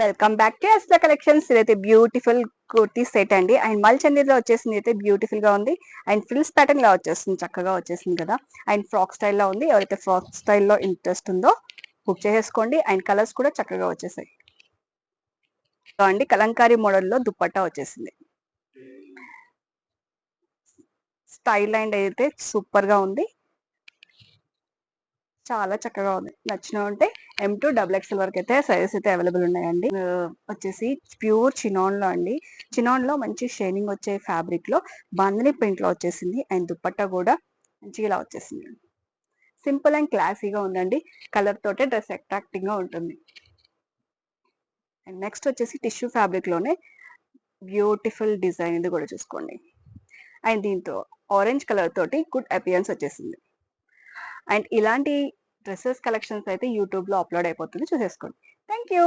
Welcome back to S the collections. ఇదైతే beautiful kurti set అండి. And మల్ చందీలో వచ్చేసింది అయితే బ్యూటిఫుల్ గా ఉంది. అండ్ ఫ్రిల్స్ ప్యాటర్న్ లా వచ్చేస్తుంది, చక్కగా వచ్చేసింది కదా. అండ్ ఫ్రాక్ స్టైల్లో ఉంది. ఎవరైతే ఫ్రాక్ స్టైల్లో ఇంట్రెస్ట్ ఉందో బుక్ చేసేసుకోండి. అండ్ కలర్స్ కూడా చక్కగా వచ్చేసాయి. సో అండి, కలంకారీ మోడల్లో దుప్పట్టా వచ్చేసింది. స్టైల్ అండ్ అయితే సూపర్ గా ఉంది, చాలా చక్కగా ఉంది. నచ్చిన ఉంటే M2 XXL వరకు అయితే సైజెస్ అయితే అవైలబుల్ ఉన్నాయండి. వచ్చేసి ప్యూర్ చినాన్ లో అండి. చినాన్ లో మంచి షైనింగ్ వచ్చే ఫ్యాబ్రిక్ లో బాందిని ప్రింట్ లో వచ్చేసింది. అండ్ దుపట్టా కూడా మంచిగా ఇలా వచ్చేసింది. సింపుల్ అండ్ క్లాసీగా ఉందండి. కలర్ తోటే డ్రెస్ అట్రాక్టింగ్ గా ఉంటుంది. అండ్ నెక్స్ట్ వచ్చేసి టిష్యూ ఫ్యాబ్రిక్ లోనే బ్యూటిఫుల్ డిజైన్, ఇది కూడా చూసుకోండి. అండ్ దీంతో ఆరెంజ్ కలర్ తోటి గుడ్ అపియరెన్స్ వచ్చేసింది. అండ్ ఇలాంటి డ్రెస్సెస్ కలెక్షన్స్ అయితే యూట్యూబ్ లో అప్లోడ్ అయిపోతుంది, చూసేసుకోండి. Thank you.